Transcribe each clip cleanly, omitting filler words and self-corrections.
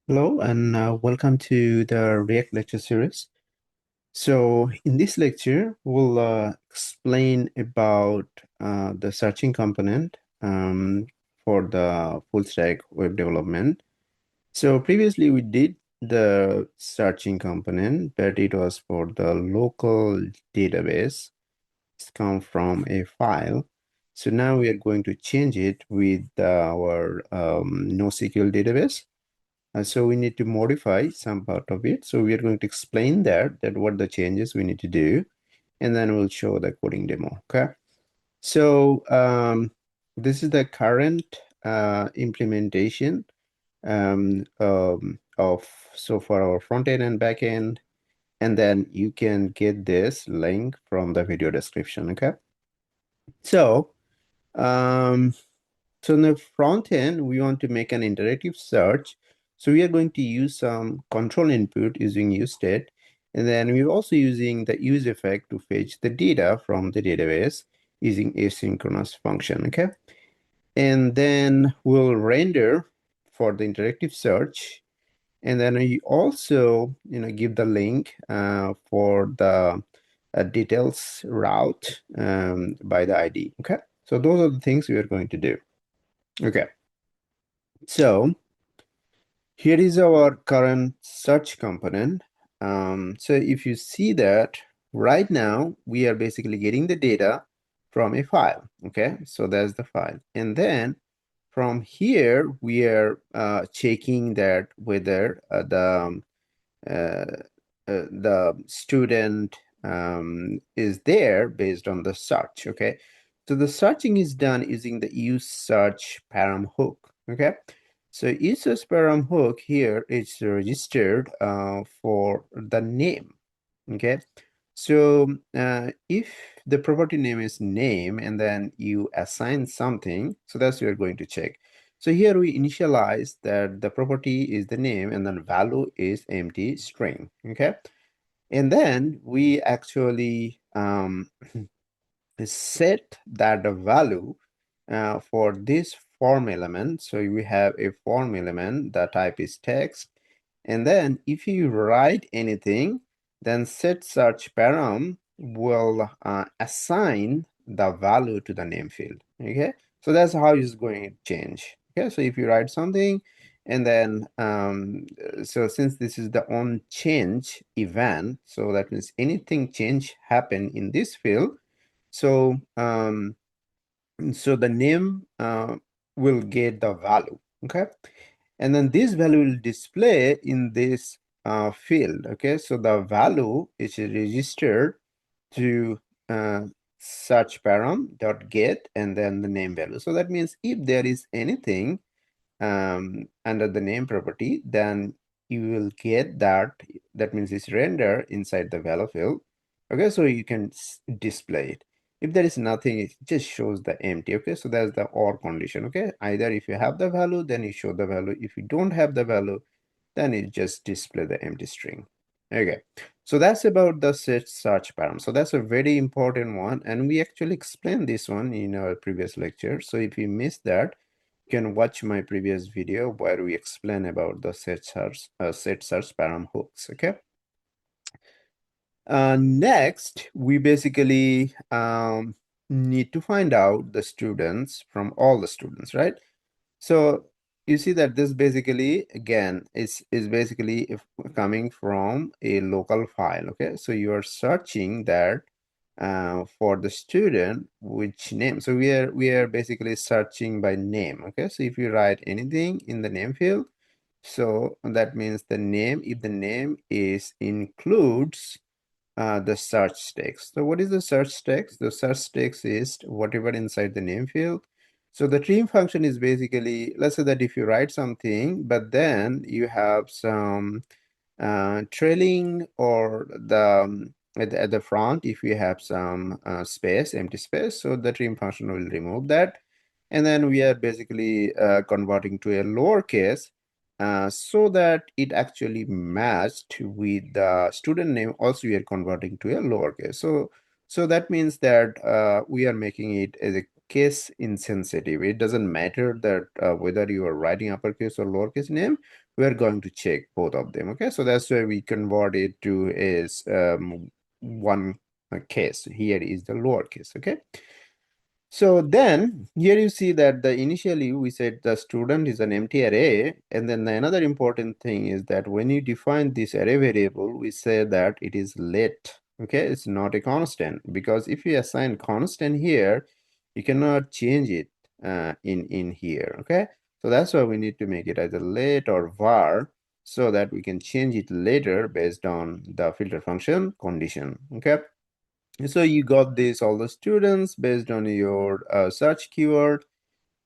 Hello and welcome to the React lecture series. So in this lecture, we'll explain about the searching component for the full stack web development. So previously we did the searching component, but it was for the local database. It's come from a file. So now we are going to change it with our NoSQL database. So we need to modify some part of it. So we are going to explain that what the changes we need to do, and then we'll show the coding demo. Okay. So this is the current implementation of so for our front end and back end, and then you can get this link from the video description. Okay. So um, So in the front end, we want to make an interactive search. So we are going to use some control input using useState. And then we're also using the useEffect to fetch the data from the database using asynchronous function, okay? And then we'll render for the interactive search. And then we also, give the link for the details route by the ID, okay? So those are the things we are going to do. Okay. So here is our current search component. So if you see that right now, we are basically getting the data from a file. Okay, so that's the file. And then from here, we are checking that whether the student is there based on the search. Okay, so the searching is done using the useSearchParam hook. Okay, so useSearchParam hook here is registered for the name. Okay, so if the property name is name and then you assign something, so that's what we're going to check. So here we initialize that the property is the name and then value is empty string. Okay, and then we actually set that value for this form element. So we have a form element, the type is text. And then if you write anything, then setSearchParam will assign the value to the name field. Okay, so that's how it's going to change. Okay, so if you write something, and then so since this is the onchange event, so that means anything change happen in this field. So so the name will get the value. Okay, and then this value will display in this field. Okay, so the value is registered to search param dot get and then the name value. So that means if there is anything under the name property, then you will get that. That means it's render inside the value field. Okay, so you can display it. If there is nothing, it just shows the empty. Okay, so that's the or condition. Okay, either if you have the value, then you show the value. If you don't have the value, then it just display the empty string. Okay, so that's about the setSearchParam. So that's a very important one, and we actually explained this one in our previous lecture. So if you missed that, you can watch my previous video where we explain about the setSearchParam hooks. Okay. Next, we basically need to find out the students from all the students, right? So you see that this basically, again, is basically coming from a local file. Okay, so you are searching that for the student, which name. So we are basically searching by name. Okay, so if you write anything in the name field, so that means the name, if the name is includes the search text. So what is the search text? The search text is whatever inside the name field. So the trim function is basically, let's say that if you write something, but then you have some trailing or the at the front, if you have some space, empty space, so the trim function will remove that. And then we are basically converting to a lowercase so that it actually matched with the student name. Also, we are converting to a lowercase. So that means that we are making it as a case insensitive. It doesn't matter that whether you are writing uppercase or lowercase name, we're going to check both of them. Okay, so that's why we convert it to is one case. Here is the lowercase. Okay. So then here you see that the initially we said the student is an empty array, and then the another important thing is that when you define this array variable, we say that it is let. Okay, it's not a constant, because if you assign constant here, you cannot change it in here. Okay, so that's why we need to make it as a let or var, so that we can change it later based on the filter function condition. Okay. So you got this all the students based on your search keyword,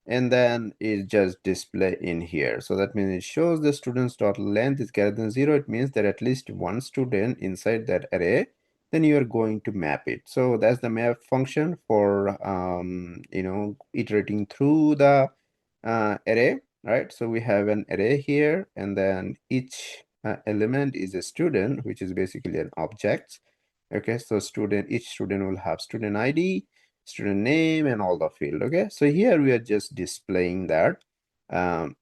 and then it just display in here. So that means it shows the students total length is greater than 0. It means that at least one student inside that array, then you are going to map it. So that's the map function for iterating through the array, right? So we have an array here, and then each element is a student, which is basically an object. Okay, so each student will have student ID, student name, and all the field. Okay, so here we are just displaying that. Um,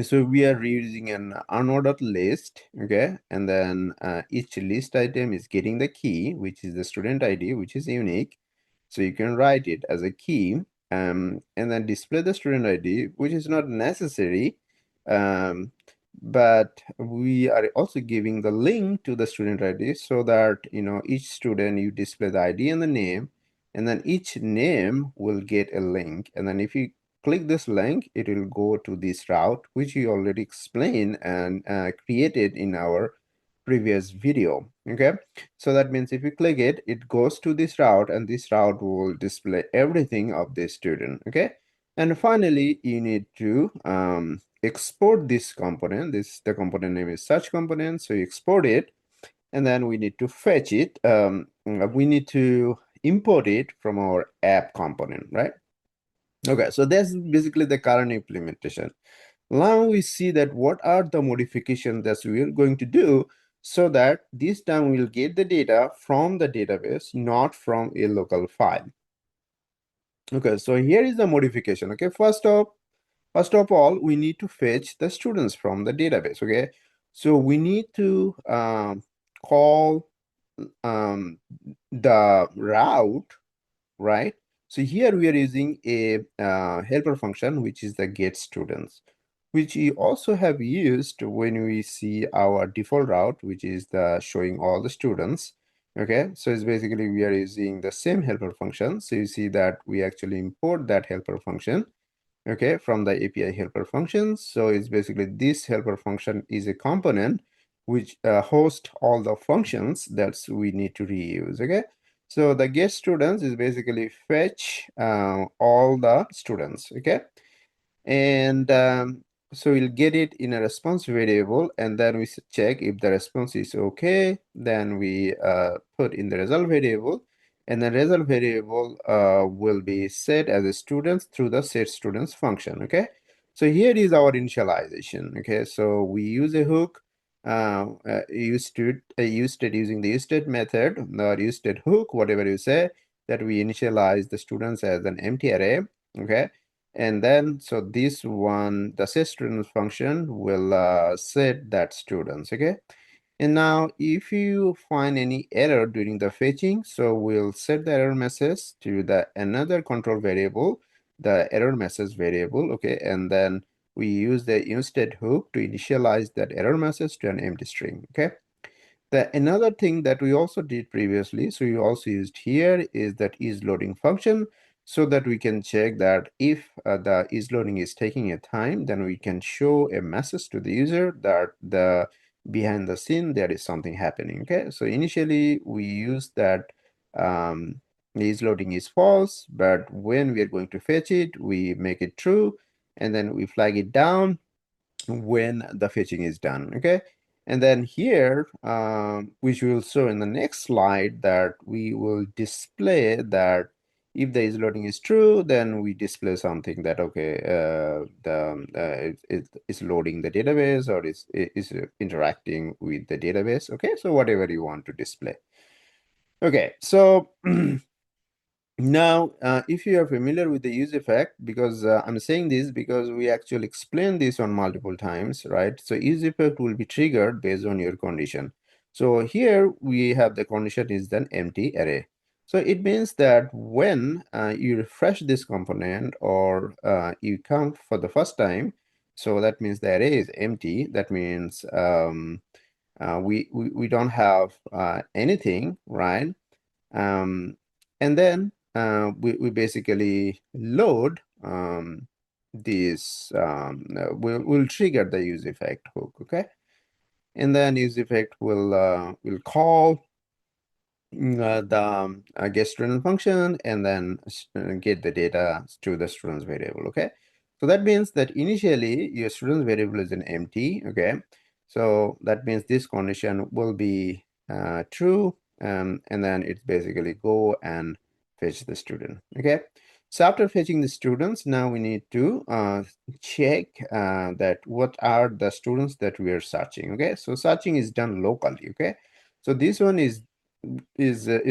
so we are using an unordered list. Okay, and then each list item is getting the key, which is the student ID, which is unique. So you can write it as a key, and then display the student ID, which is not necessary. Um, but we are also giving the link to the student ID, so that each student you display the ID and the name, and then each name will get a link. And then if you click this link, it will go to this route, which we already explained and created in our previous video. Okay, so that means if you click it, it goes to this route, and this route will display everything of the student. Okay, and finally you need to export this component. The component name is search component, so you export it, and then we need to fetch it. We need to import it from our app component, right? Okay, so that's basically the current implementation. Now we see that what are the modifications that we are going to do, so that this time we'll get the data from the database, not from a local file. Okay, so here is the modification. Okay, first of all, we need to fetch the students from the database. Okay, so we need to call the route, right? So here we are using a helper function, which is the get students, which we also have used when we see our default route, which is the showing all the students. Okay, so it's basically we are using the same helper function. So you see that we actually import that helper function, okay, from the API helper functions. So it's basically this helper function is a component which hosts all the functions that we need to reuse. Okay, so the get students is basically fetch all the students. Okay, and so we'll get it in a response variable, and then we check if the response is okay. Then we put in the result variable, and the result variable will be set as a student through the set students function. Okay, so here is our initialization. Okay, so we use a hook, useState using the useState method, or useState hook, whatever you say, that we initialize the students as an empty array. Okay, and then so this one, the set students function will set that students. Okay, and now if you find any error during the fetching, so we'll set the error message to the another control variable, the error message variable. Okay, and then we use the useState hook to initialize that error message to an empty string. Okay, the another thing that we also did previously, so we also used here, is that isLoading function, so that we can check that if the isLoading is taking a time, then we can show a message to the user that the behind the scene there is something happening. Okay, so initially we use that the isLoading is false, but when we are going to fetch it, we make it true, and then we flag it down when the fetching is done. Okay, and then here which we will show in the next slide, that we will display that if the isLoading is true, then we display something that okay, it's loading the database, or is interacting with the database. Okay, so whatever you want to display. Okay, so Now, if you are familiar with the use effect, because I'm saying this because we actually explained this on multiple times, right? So use effect will be triggered based on your condition. So here we have the condition is an empty array. So it means that when you refresh this component or you come for the first time, so that means the array is empty. That means we don't have anything, right? Um, and then we basically load we'll trigger the use effect hook, okay? And then use effect will call the get student function and then get the data to the students variable, okay? So that means that initially your students variable is an empty, okay? So that means this condition will be true, and then it's basically go and fetch the student, okay? So after fetching the students, now we need to check that what are the students that we are searching, okay? So searching is done locally, okay? So this one is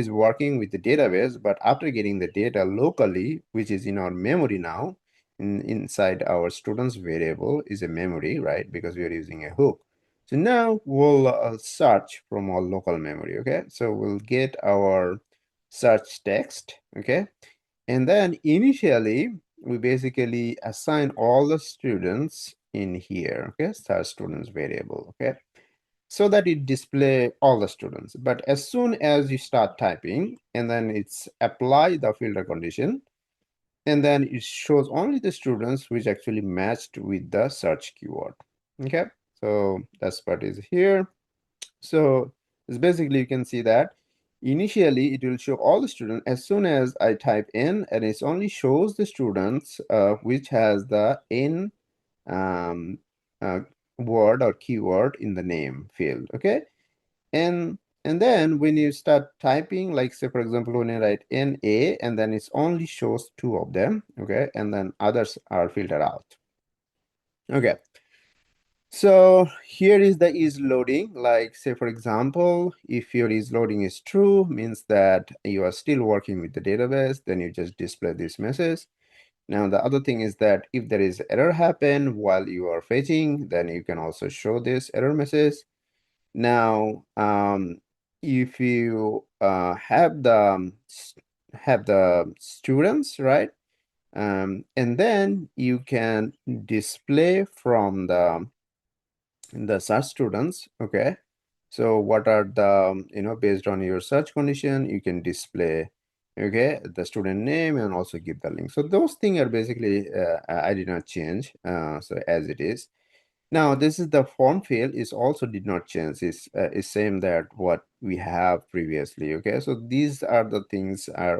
working with the database, but after getting the data locally, which is in our memory now, inside our students variable is a memory, right? Because we are using a hook. So now we'll search from our local memory, okay? So we'll get our search text, okay? And then initially, we basically assign all the students in here, okay? Search students variable, okay? So that it display all the students. But as soon as you start typing and then it's apply the filter condition, and then it shows only the students which actually matched with the search keyword. Okay, so that's what is here. So it's basically you can see that initially it will show all the students as soon as I type in, and it only shows the students which has the in um, uh, word or keyword in the name field, okay? And then when you start typing, like say for example, when you write NA and then it only shows two of them, okay? And then others are filtered out. Okay. So here is the is loading. Like say for example, if your is loading is true, means that you are still working with the database, then you just display this message. Now the other thing is that if there is error happen while you are fetching, then you can also show this error message. Now, if you have the students, right? And then you can display from the search students, okay? So what are the, based on your search condition, you can display, okay, the student name and also give the link. So those things are basically, I did not change, so as it is. Now, this is the form field is also did not change. Is same that what we have previously. Okay, so these are the things I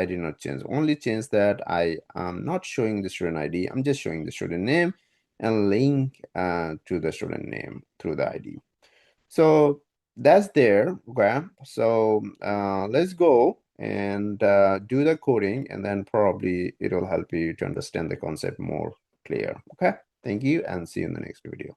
did not change. Only change that I am not showing the student ID. I'm just showing the student name and link to the student name through the ID. So that's there. Okay, so let's go and do the coding, and then probably it will help you to understand the concept more clear. Okay, thank you, and see you in the next video.